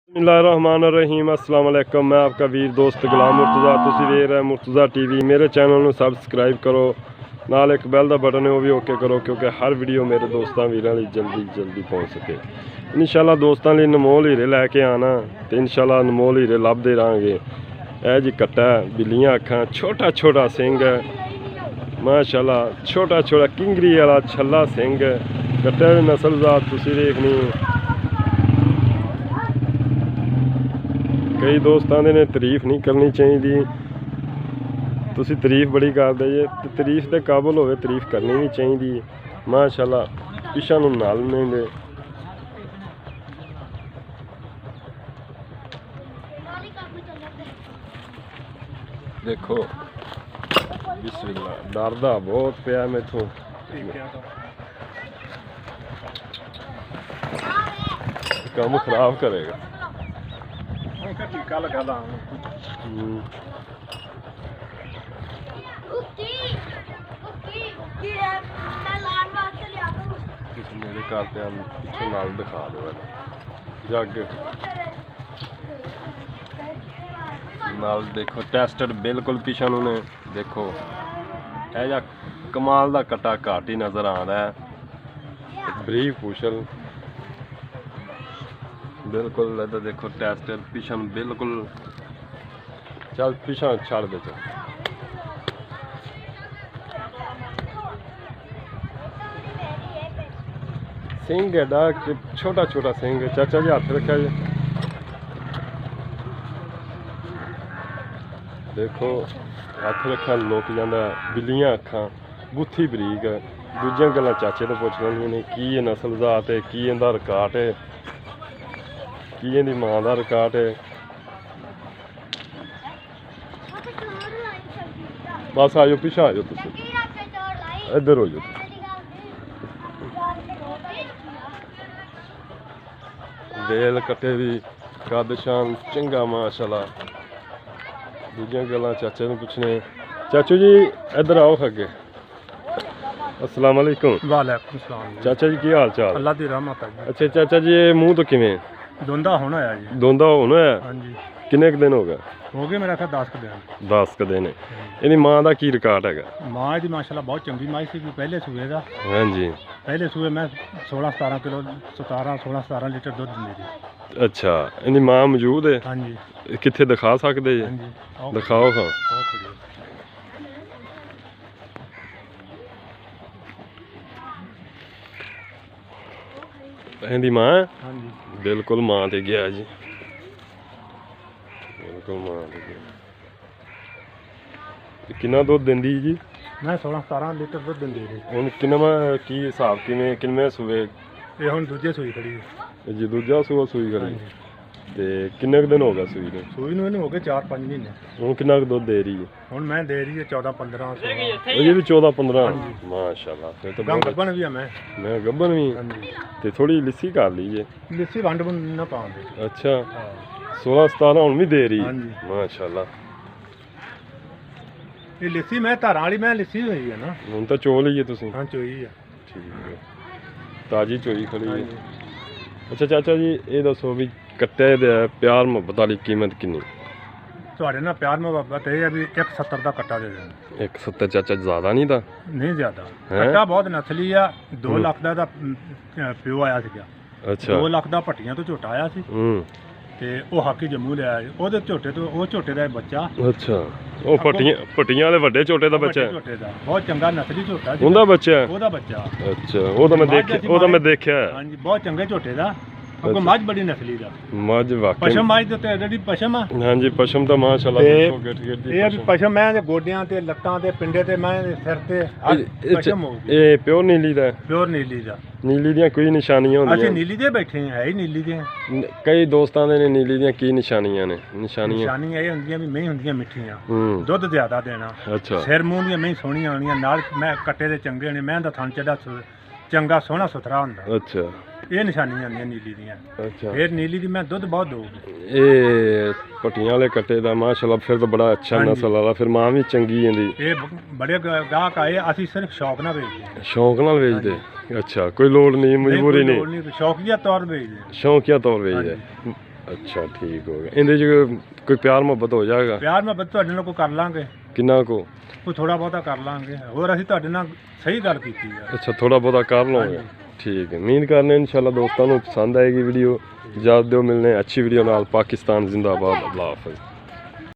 बिस्मिल्लाहिर्रहमानिर्रहीम अस्सलाम वालेकुम। मैं आपका वीर दोस्त गुलाम मुर्तज़ा। तुसी देख रहे मुर्तज़ा टीवी। मेरे चैनल में सबसक्राइब करो, नाल एक बैल का बटन है वो भी ओके करो, क्योंकि हर वीडियो मेरे दोस्तों वीरों लिए जल्दी पहुँच सके। इंशाल्लाह दोस्तों लिए अनमोल हीरे लैके आना तो इंशाल्लाह अनमोल हीरे लभदे रहांगे। यह जी कट्टा बिल्लियाँ अखां, छोटा छोटा सिंह है माशाल्लाह, छोटा छोटा किंगरी वाला छला सिंह कट्टे की नस्ल जात तुसी देखनी। कई दोस्तों ने तारीफ नहीं करनी चाहिए, तुसी तारीफ बड़ी करते जे, तारीफ के काबुल होवे तारीफ करनी भी चाहिए। माशाल्लाह पिछा नूं नाल ने देखो बिस्मिल्लाह, डरदा बहुत पिया मैथों, काम खराब करेगा। टीका लगा ला मेरे घर पे पिछले नाल दिखा दो जग नाल देखो टेस्टेड बिल्कुल पिछा ने देखो ऐसा कमाल का कट्टा घाट ही नज़र आ रहा है। बरीक पूछल बिल्कुल इधर देखो टेस्टेड पिछा बिल्कुल चल पिछा छड़ दे चल। सिंह एडा छोटा छोटा सिंह चाचा जी हाथ रखा जी देखो हाथ रखा लुक जाता। बिल्लियाँ अखां गुत्थी बरीक दूजिया गल्लां चाचे तो पुछ लैंदियां ने की ये नस्ल जात है, की इहदा रिकार्ड है, की इहदी मां का रिकार्ड है। बस आजो पिछा आजो तुम इधर हो जाओ। बेल कट्टे भी कद शान चंगा माशाल्लाह। दूजिया गल्लां चाचे ने पूछने। चाचू जी इधर आओ अगे। अस्सलाम वालेकुम। वालेकुम सलाम। चाचा जी की हाल चाल? अल्लाह दी रहमत है। अच्छा चाचा जी ये मुंह तो किवें दोंदा होना है जी। दोंदा होना है? हाँ जी। किन्ने दिन हो गए? हो गए मेरा ख्याल 10 दिन। 10 दिन है। ਇਹਦੀ ਮਾਂ ਦਾ ਕੀ ਰਿਕਾਰਡ ਹੈਗਾ? माँ दी माशाल्लाह बहुत चंगी माई सी पहले सूए दा। हाँ जी। पहले सूए मैं 16-17 किलो 16-17 लीटर दूध दिंदी थी। अच्छा ਇਹਦੀ ਮਾਂ ਮੌਜੂਦ ਹੈ? हाँ जी। ਕਿੱਥੇ ਦਿਖਾ ਸਕਦੇ ਜੀ? हाँ जी। ਦਿਖਾਓ ਹਾਂ। ਇਹਦੀ ਮਾਂ? हाँ जी। ਬਿਲਕੁਲ ਮਾਂ ਤੇ ਗਿਆ ਜੀ, ਬਿਲਕੁਲ ਮਾਂ ਤੇ ਗਿਆ। ਕਿੰਨਾ ਦੁੱਧ ਦਿੰਦੀ ਜੀ? मैं 16-17 लीटर दूध दिंदी थी। ਹੁਣ ਕਿੰਨਾ ਕੀ ਹਿਸਾਬ ਕਿੰਨੇ ਸੂਏ? ये हुण दूजे सूई खड़ी है ਜੀ ਦੂਜਾ ਸੂਆ ਸੂਈ हाँ ਖੜੀ जी। ਤੇ ਕਿੰਨੇ ਕੁ ਦਿਨ ਹੋ ਗਏ ਸੂਈ ਨੂੰ? सूई ਨੂੰ ਇਹਨੂੰ ਹੋ ਗਏ 4-5 ਮਹੀਨੇ। ਹੁਣ ਕਿੰਨਾ ਕੁ ਦੁੱਧ ਦੇ ਰਹੀ ਹੈ? ਹੁਣ ਮੈਂ ਦੇ ਰਹੀ ਹੈ 14-15 16। ਇਹ ਵੀ 14-15 ਮਾਸ਼ਾਅੱਲਾ। ਫਿਰ ਤਾਂ ਬਹੁਤ ਗੱਬਣ ਵੀ ਆ ਮੈਂ। ਮੈਂ ਗੱਬਨ ਵੀ हाँ जी। ਤੇ ਥੋੜੀ ਲਿੱਸੀ ਕਰ ਲਈ ਜੇ। ਲਿੱਸੀ ਵੰਡ ਬੁੰਡ ਨਾ ਪਾਉਂਦੇ। ਅੱਛਾ ਹਾਂ 16-17 ਹੁਣ ਵੀ ਦੇ ਰਹੀ ਹਾਂਜੀ। ਮਾਸ਼ਾਅੱਲਾ। ਇਹ ਲਿੱਸੀ ਮੈਂ ਧਾਰਾਂ ਵਾਲੀ ਮੈਂ ਲਿੱਸੀ ਹੋਈ ਹੈ ਨਾ। ਹੁਣ ਤਾਂ ਚੋ ਲਈਏ ਤੁਸੀਂ? ਹਾਂ ਚੋਈ ਆ। ਠੀਕ ਹੈ ਤਾਜੀ ਚੋਈ ਖੜੀ ਹੈ। ਹਾਂਜੀ। ਅੱਛਾ ਚਾਚਾ ਜੀ ਇਹ ਦੱਸੋ ਵੀ ਕੱਟੇ ਦੇ ਪਿਆਰ ਮੁਹੱਬਤ ਵਾਲੀ ਕੀਮਤ ਕਿੰਨੀ? ਤੁਹਾਡੇ ਨਾਲ ਪਿਆਰ ਮੁਹੱਬਤ ਇਹ ਹੈ ਵੀ 170 ਦਾ ਕੱਟਾ ਦੇ ਦੇਣਾ। 170 ਚਾਚਾ ਜ਼ਿਆਦਾ ਨਹੀਂ ਤਾਂ? ਨਹੀਂ ਜ਼ਿਆਦਾ। ਹੈਂ? ਕੱਟਾ ਬਹੁਤ ਨਸਲੀ ਆ। 2 ਲੱਖ ਦਾ ਇਹਦਾ ਪਿਓ ਆਇਆ ਸੀਗਾ। ਅੱਛਾ 2 ਲੱਖ ਦਾ ਭੱਟੀਆਂ ਤੋਂ ਝੋਟਾ ਆਇਆ ਸੀ ਤੇ ਉਹ ਹਾਕੀ ਜੰਮੂ ਲਿਆ ਉਹਦੇ ਝੋਟੇ ਤੋਂ ਉਹ ਝੋਟੇ ਦਾ ਬੱਚਾ। ਅੱਛਾ ਉਹ ਪੱਟੀਆਂ ਵਾਲੇ ਵੱਡੇ ਝੋਟੇ ਦਾ ਬੱਚਾ ਹੈ? ਝੋਟੇ ਦਾ ਬਹੁਤ ਚੰਗਾ ਨਸਲੀ ਝੋਟਾ ਜੀ। ਉਹਦਾ ਬੱਚਾ ਹੈ? ਉਹਦਾ ਬੱਚਾ। ਅੱਛਾ ਉਹ ਤਾਂ ਮੈਂ ਦੇਖਿਆ ਹੈ। ਹਾਂਜੀ ਬਹੁਤ ਚੰਗੇ ਝੋਟੇ ਦਾ। ਅੱਗੋਂ ਮੱਝ ਬੜੀ ਨਸਲੀ ਦਾ। ਮੱਝ ਵਾਕਈ ਪਸ਼ਮ ਮੱਝ ਦੇ ਉੱਤੇ ਜਿਹੜੀ ਪਸ਼ਮ ਆ। ਹਾਂਜੀ ਪਸ਼ਮ ਤਾਂ ਮਾਸ਼ਾਅੱਲਾ ਤੇ ਦੇਖੋ ਗਿੱਟ ਇਹ ਆ ਵੀ ਪਸ਼ਮ ਮੈਂ ਦੇ ਗੋਡਿਆਂ ਤੇ ਲੱਤਾਂ ਤੇ ਪਿੰਡੇ ਤੇ ਮੈਂ ਦੇ ਸਿਰ ਤੇ ਪਸ਼ਮ ਹੋਊਗੀ। ਇਹ ਪਿਓਰ ਨੀਲੀ ਦਾ? ਪਿਓਰ ਨੀਲੀ ਦਾ। ਨੀਲੀ ਦੀਆਂ ਕੋਈ ਨਿਸ਼ਾਨੀਆਂ ਅਸੀਂ ਹੁੰਦੀਆਂ? ਨੀਲੀ ਦੇ ਬੈਠੇ ਹਾਂ, ਹੈ ਹੀ ਨੀਲੀ ਦੇ। ਕਈ ਦੋਸਤਾਂ ਦੇ ਨੇ ਨੀਲੀ ਦੀਆਂ ਕੀ ਨਿਸ਼ਾਨੀਆਂ ਨੇ? ਨਿਸ਼ਾਨੀਆਂ ਇਹ ਹੁੰਦੀਆਂ ਵੀ ਮਹੀਂ ਹੁੰਦੀਆਂ ਮਿੱਠੀਆਂ, ਹੂੰ ਦੁੱਧ ਜ਼ਿਆਦਾ ਦੇਣਾ, ਅੱਛਾ ਸਿਰ ਮੂੰਹ ਦੀਆਂ ਮਹੀਂ ਸੋਹਣੀਆਂ ਆਉਣੀਆਂ, ਨਾਲ ਮੈਂ ਕੱਟੇ ਦੇ ਚੰਗੇ ਨੇ, ਮੈਂ ਦਾ ਥਣ ਚੱਡਾ ਚੰਗਾ ਸੋਹਣਾ ਸੁਥਰਾ ਹੁੰਦਾ। ਅੱਛਾ ਇਹ ਨਿਸ਼ਾਨੀਆਂ ਹੁੰਦੀਆਂ ਨੀਲੀ ਦੀਆਂ। ਅੱਛਾ ਫਿਰ ਨੀਲੀ ਦੀ ਮੈਂ ਦੁੱਧ ਬਹੁਤ ਦਊਗੀ। ਇਹ ਪੱਟੀਆਂ ਵਾਲੇ ਕੱਟੇ ਦਾ ਮਾਸ਼ਾਅੱਲਾ ਫਿਰ ਤਾਂ ਬੜਾ ਅੱਛਾ ਹਾਂਜੀ। ਨਸਲ ਵਾਲਾ, ਫਿਰ ਮਾਂ ਵੀ ਚੰਗੀ ਜਾਂਦੀ। ਇਹ ਬੜੇ ਗਾਹਕ ਆਏ, ਅਸੀਂ ਸਿਰਫ ਸ਼ੌਕ ਨਾਲ ਵੇਚਦੇ ਹਾਂ। ਸ਼ੌਂਕ ਨਾਲ ਵੇਚਦੇ? ਅੱਛਾ ਕੋਈ ਲੋੜ ਨਹੀਂ, ਮਜਬੂਰੀ ਨਹੀਂ, ਸ਼ੌਕੀਆ ਤੌਰ ਵੇਚਦੇ ਹਾਂ। ਸ਼ੌਂਕੀਆ ਤੌਰ ਵੇਚਦੇ। ਅੱਛਾ ਠੀਕ ਹੋ ਗਿਆ। ਇਹਦੇ 'ਚ ਕੋਈ ਪਿਆਰ ਮੁਹੱਬਤ ਹੋ ਜਾਏਗਾ? ਪਿਆਰ ਮੈਂ ਤੁਹਾਡੇ ਨਾਲ ਕੋਈ ਕਰ ਲਾਂਗੇ, ਕਿੰਨਾ ਕੋ? ਕੋਈ ਥੋੜਾ ਬਹੁਤਾ ਕਰ ਲਾਂਗੇ। ਹੋਰ ਅਸੀਂ ਤੁਹਾਡੇ ਨਾਲ ਸਹੀ ਗੱਲ ਕੀਤੀ ਆ। ਅੱਛਾ ਥੋੜਾ ਬਹੁਤਾ ਕਰ ਲਓਗੇ। ਠੀਕ ਹੈ, ਉਮੀਦ ਕਰਨੇ ਇਨਸ਼ਾਅੱਲਾ ਦੋਸਤਾਂ ਨੂੰ ਪਸੰਦ ਆਏਗੀ ਵੀਡੀਓ। ਇਜਾਜ਼ਤ ਦਿਓ, ਮਿਲਨੇ ਅੱਛੀ ਵੀਡੀਓ ਨਾਲ। ਪਾਕਿस्तान जिंदाबाद। अल्लाह हाफ़िज़।